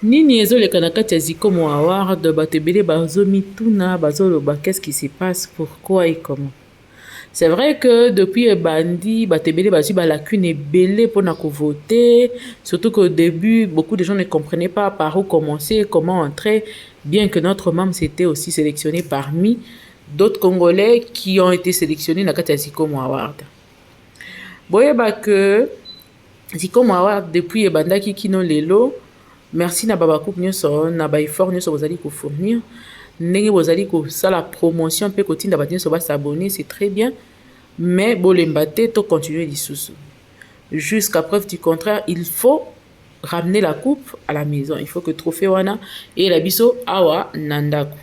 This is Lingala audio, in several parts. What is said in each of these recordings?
Nini ezoleka na kati ya Zikomo Award, bato ebele bazomituna, bazoloba qu'est-ce qui se passe, pourquoi et comment. C'est vrai que depuis ebandi, bato ebele bazwi ba lacune ebele mpona voter, surtout qu'au début, beaucoup de gens ne comprenaient pas par où commencer, comment entrer, bien que notre membre s'était aussi sélectionné parmi d'autres Congolais qui ont été sélectionnés na kati ya Zikomo Award. Boyeba que Zikomo Award depuis ebandaki kino lelo, merci na baba coupe nyonso na ba effort nyonso bozali ko fournir ndenge bozali ko sala promotion pe kotinda ba nyonso ba s'abonner, c'est très bien, mais bolemba te to continuer lisusu jusqu'à preuve du contraire. Il faut ramener la coupe à la maison, il faut que trophée wana et la biso awa nandako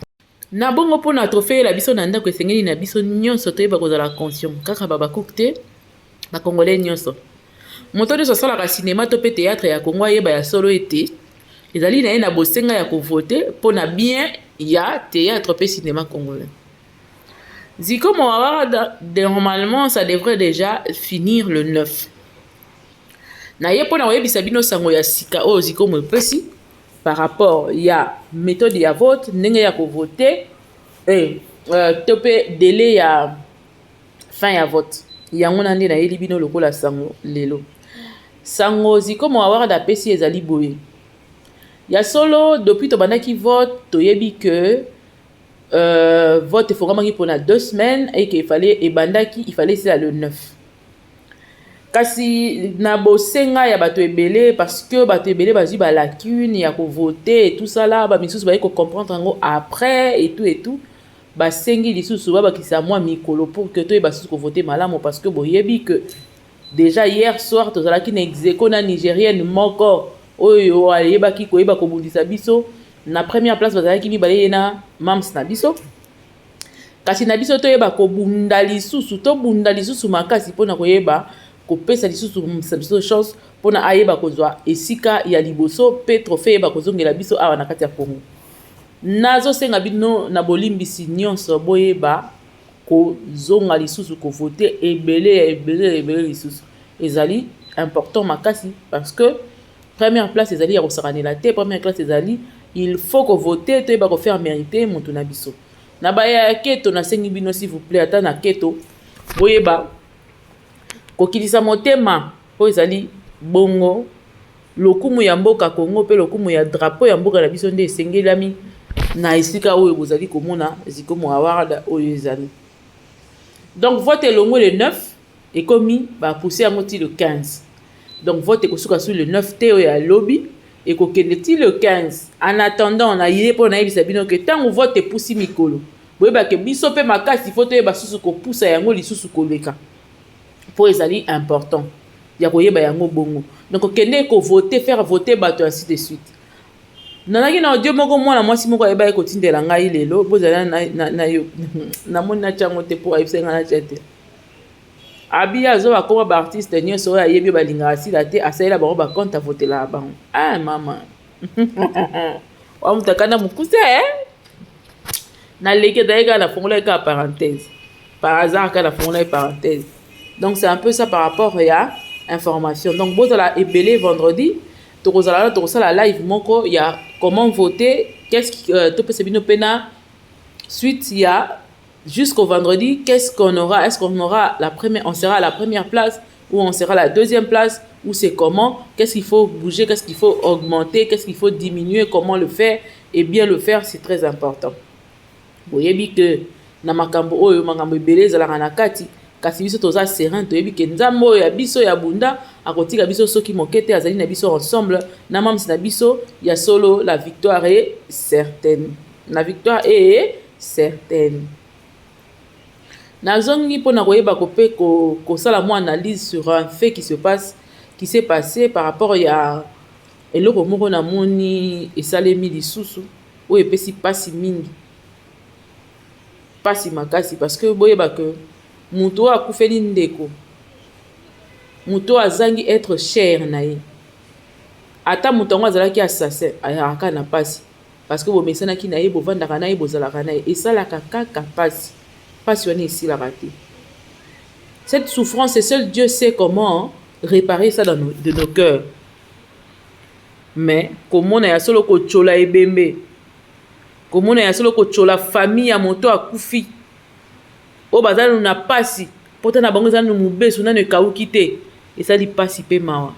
na bongo pona trophée la biso nandako esengeli na biso nyonso toyeba kozala conscient kaka baba coupe te ba congolais nyonso moto nyonso asalaka cinéma to pe théâtre ya Congo ayeba ya solo ete ezali na ye na bosenga ya kovote mpona bien ya théâtre pe cinéma congolais. Zikomo Award, normalement ça devrait déjà finir le 9. Na ye mpona koyebisa bino sango ya sika oyo Zikomo epesi par rapport ya méthode ya vote, ndenge ya kovote to pe délai ya fin ya vote, yango na nde nayeli bino lokola sango lelo. Sango Zikomo Award apesi ezali boye ya solo. Depuis tobandaki vote toyebi que vote efongwamaki mpona 2 semaines et que il fallait c'est le 9. Kasi na bosenga ya bato ebele parce que bato ebele bazwi ba lacune ya kovoter et tout ça là, ba misusu baye ko comprendre yango après et tout basengi lisusu babakisa mwa mikolo pour que toyeba susu kovoter malamu, parce que boyebi que déjà hier soir tozalaki na exeko na nigérienne moko oyo ayebaki koyeba kobundisa biso na première place, bazalaki mibale na mams na biso. Kasi na biso toyeba kobunda lisusu makasi mpona koyeba kopesa lisusu biso chance mpona ayeba kozwa esika ya liboso pe trophée yeba kozongela biso awa na kati ya Congo. Nazosenga bino na bolimbisi nyonso boyeba kozonga lisusu kovote ebele lisusu ezali important makasi, parce que première place ezali ya kosakanela te, première classe ezali il faut que voter toyeba ko faire mériter moto na biso. Na baya keto nasengi bino s'il vous plaît, ata na keto boyeba kokilisa motema po ezali bongo lokumu ya mboka Congo pe lokumu ya drapeau ya mboka na biso nde esengelami na esika oyo bozali komona Zikomo Award oyo ezali. Donc vote elongo le 9 et komi ba pousser yango ti le 15. Donc vote ekosuka sur le 9 te oyo ya lobby et kokende ti le 15. En attendant na yé po na yebisa bino ke tango vote pousi mikolo boyeba ke biso pe makasi faut toyeba susu ko poussa yango lisusu koleka po ezali important ya koyeba yango bongo. Donc kokende ko voter, faire voter bato ainsi de suite. Nanaki na audio moko mwana mwasi moko ayeba ekotindela ngai lelo bozala na yo na moni na chango te po ayebisa nga na chete abi azo bakoma ba artiste nyonso oyo ayebi balinga asila te asalela bango ba compte avotela bango. Ah mama wamutakana mukuse na leke daika na fongola ka parenthèse par hasard ka na fongola parenthèse. Donc c'est un peu ça par rapport à information. Donc bozala ebele vendredi tokozala la live moko ya comment voter, qu'est-ce qui to peut sebino pena suite il y a jusqu'au vendredi, qu'est-ce qu'on aura, est-ce qu'on aura la première, on sera à la première place ou on sera à la deuxième place, ou c'est comment, qu'est-ce qu'il faut bouger, qu'est-ce qu'il faut augmenter, qu'est-ce qu'il faut diminuer, comment le faire, et bien le faire, c'est très important. Boyebi que na makambo oyo makambo ebele ezalaka na kati kasi biso toza serein toyebi ke nzambo oyo ya biso ya bunda akotika biso soki mokete azali na biso ensemble na mamsi na biso ya solo. La victoire est certaine, la victoire est certaine. Nazongi mpona koyeba kope kosala mwa analyse sur un fait qui s'est passé par rapport ya eloko moko na moni esalemi lisusu oyo epesi pasi mingi pasi makasi, parce que boyeba que muto akufeli ndeko muto azangi être cher na ye ata muto ngo azalaki assassin ayaka na pasi, parce que bomesanaki na ye bovandaka na ye bozalaka na ye esalaka kaka pasi wana esilaka te. Cette souffrance, et seul Dieu sait comment réparer ça de nos cœurs. mais komona ya solo kochola ebembe, komona ya solo kochola famille ya moto akufi o bazali na pasi pota na bango ezali mobesu nano ekauki te, esali pasi mpe mawa,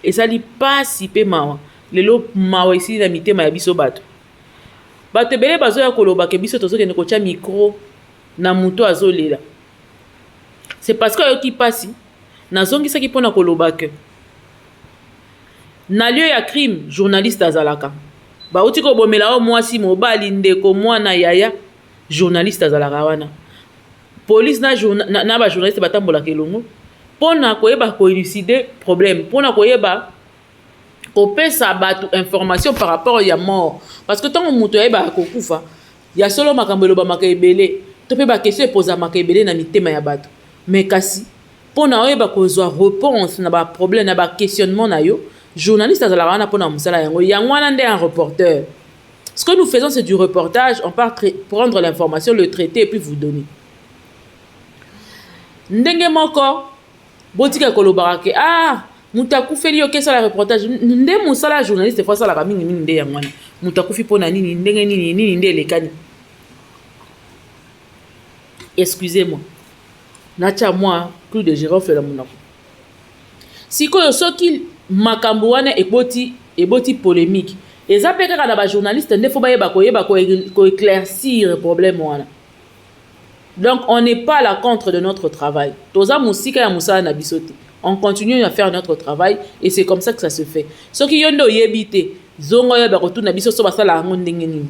esali pasi mpe mawa. Lelo mawa esili na mitema ya biso bato ebele bazoya kolobaka biso tozokende kotya micro na moto azolela. C'est parce que ayoki pasi nazongisaki mpona kolobaka na lieu ya crime journaliste azalaka, bauti kobomela o mwasi mobali ndeko mwana yaya, journaliste azalaka wana. Police na ba journaliste batambolaka elongo mpona koyeba koélucider problème, mpona koyeba kopesa bato information par rapport ya mort. Parce que ntango moto ayeba kokufa ya solo makambo elobamaka ebele to mpe bakestion epozamaka ebele na mitema ya bato, mais kasi mpona oyeba kozwa réponse na baproblème na baquestionnement na yo, journaliste azalaka wana mpona mosala yango. Yango wana nde un reporter. Ce que nous faisons, c'est du reportage. On part prendre l'information, le traiter et puis vous donner. Ndenge moko botika kolobaka ke mutu akufeli yo kesa la reportage nde mosala journaliste fois salaka mingi nde yango wana. Mutu akufi mpona nini, ndenge nini nde elekani. Excusez-moi, natia moi clou de girofle la monako. Sikoyo soki makambo wana eboti polémique, eza mpe kaka na bajournaliste nde fo bayeba koéclaircir problème wana. Donc on n'est pas là contre de notre travail. Toza musika ya musala na biso te. On continue à faire notre travail et c'est comme ça que ça se fait. Soki yo ndo yebite zongo ya ba retourna biso so basala ngo ndenge nini.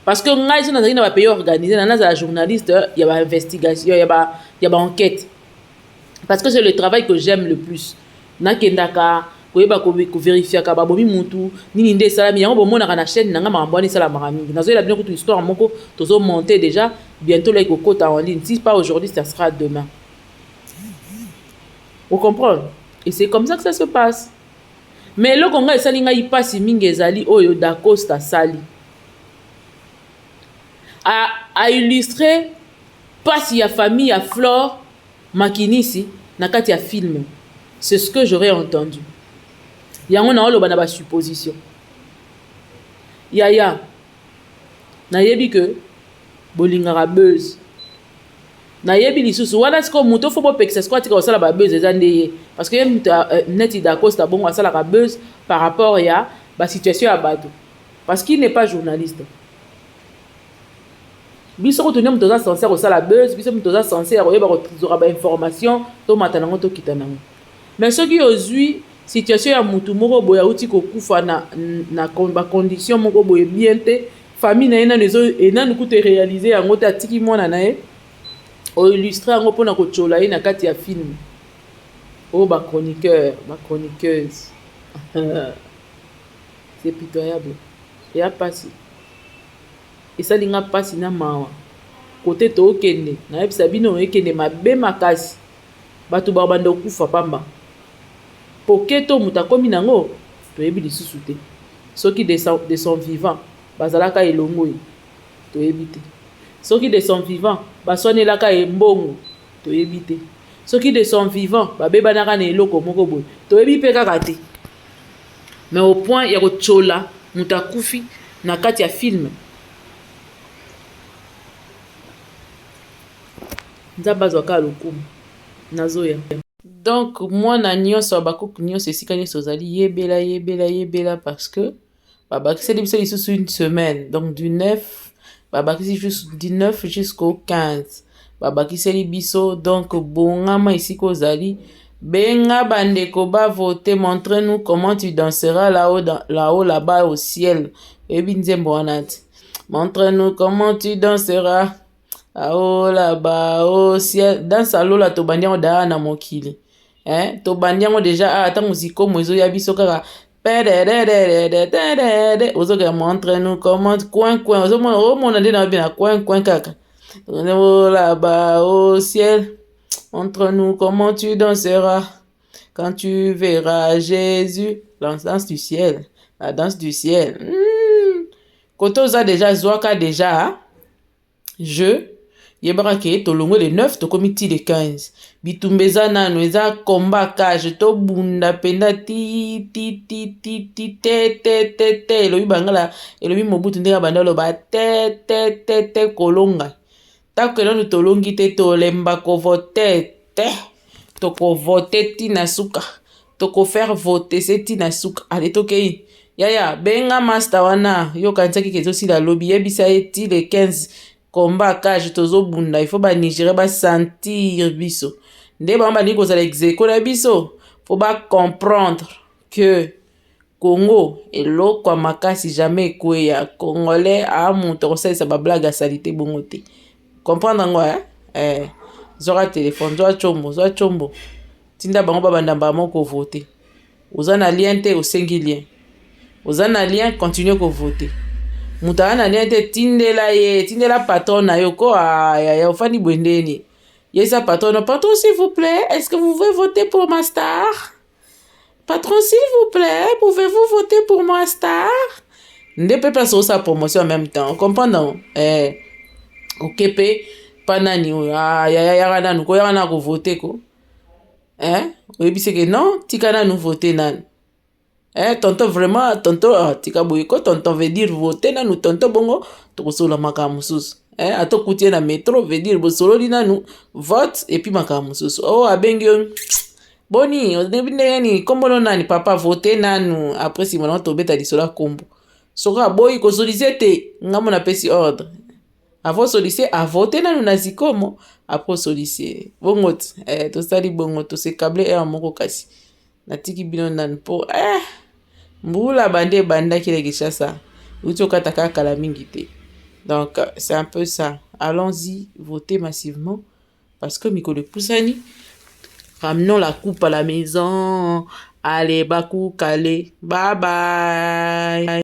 Parce que ngai so nazali na ba pays organisé na za journaliste ya ba investigation ya ba enquête. Parce que c'est le travail que j'aime le plus. Nakendaka koyeba ko vérifier ka babomi mutu nini nde salami yango bomona na chaîne nanga makambo ani sala mingi. Nazo la bien ko histoire moko tozo monter déjà bientôt là ko kota en ligne. Si pas aujourd'hui, ça sera demain. Vous comprenez? Et c'est comme ça que ça se passe. Mais le Congo esali ngai pasi mingi ezali oyo d'Acosta sali a illustrer pasi ya famille ya Flore Makinisi na kati ya film. C'est ce que j'aurais entendu. Yango na oloba na ba supposition. Yaya na yebi que bolingaka buzz. Na yebi lisusu wana siko muto fo bo pekisa siko tika osala ba buzz eza ndeye parce que net d'Acosta bongo asala ka buzz par rapport ya ba situation ya bato parce qu'il n'est pas journaliste. Biso ko tonya muto za censé osala buzz, biso muto za censé koyeba ko trésora ba information to matana ngo to kitana ngo. Mais soki ozui situation ya mutu moko boya uti ko kufa na ba condition moko boye bien te famille na ena nezo enanu kute réaliser yango ta tiki mwana na ye o illustrer yango pona ko chola ina kati ya film o ba chroniqueur ba chroniqueuse. C'est pitoyable. Ya pasi esalinga pasi na mawa kote to okende na yebisa bino ekende mabe makasi bato babanda okufa pamba poketo mutakomi nango toyebi lisusu te soki de son vivant bazalaka elongo toyebi te soki de son vivant baswanelaka embongo toyebi te soki de son vivant babebanaka na eloko moko boye toyebi mpe kaka te. Mais au point ya kochola mutakufi na kati ya film nzamba zwaka lokumu nazoya. Donc moi na nyonso bakuku nyonso esika nyonso ozali yebela parce que babakiseli biso lisusu une semaine, donc du 9 babakisi juste du 9 jusqu'au 15 babakiseli biso. Donc bongama esika ozali benga bandeko bavote, montre-nous comment tu danseras là-haut là-bas au ciel. Ebi nzembo wana ti montre-nous comment tu danseras oh là-bas au ciel. Dans salo la tobandiango da na mokili tobandiango déjà ata musiko mwezo ya biso kaka ozoka montre-nous comment coin omona nde na bien coin kaka oh là-bas au ciel. Montre-nous comment tu danseras quand tu verras Jésus. La danse du ciel. La danse du ciel. Kotoza déjà, Zwaka déjà. yebaka ke tolongo le 9 tokomi ti le 15 bitumba eza nano eza combat cage tobunda penda ti te elobi bangala elobi Mobutu ndenge banda oloba te kolonga tako elonu tolongi te tolemba kovote te tokovote tina suka tokofaire vote se tina suka ale tokei yaya benga master wana yo kanisaki ke ezosila lobi yebisa ye ti le 15 combat cage tozobunda il faut banigérie basentir biso nde bango balingi kozala exeko na biso faut bacomprendre que Congo eloko ya makasi jamais ekweya congolais amoto akosalisa bablague asali te bongo te comprendre yango zwaka telefone zwa chombo tinda bango babanda mbala moko vote oza na lien te osengi lien oza na lien continue kovote moto aza na lien te tindela patron na yo ko ya ofandi bwendeni yesa patron s'il vous plaît est-ce que vous pouvez voter pour ma star patron s'il vous plaît pouvez-vous voter pour ma star nde pe place osa promotion en même temps comprendre okepe panani yaka nanu ko yaka na kovote ko oyebisi ke non tika nanu vote nanu tonton vraiment tonton tika boye ko tonton veut dire vote nanu tonton bongo tokosola makambo mosusu atokuti ye na métro veut dire bosololi nanu vote et puis makambo mosusu abengi yo boni odebi ndenge nini kombono nani papa vote nanu après simona tobeta lisolo ya kombo soki aboyi kosolise te ngambo napesi ordre avant solise avote nanu na zikomo après solise bongo tosali bongo tosekable moko kasi natiki bino nanu mpo mbula bande ebandaki na Kinshasa uti okata kala mingi te. Donc c'est un peu ça, allons-y voter massivement parce que mikolo epusani ramenons la coupe à la maison. Allez, Bakou, Calais. Bye bye.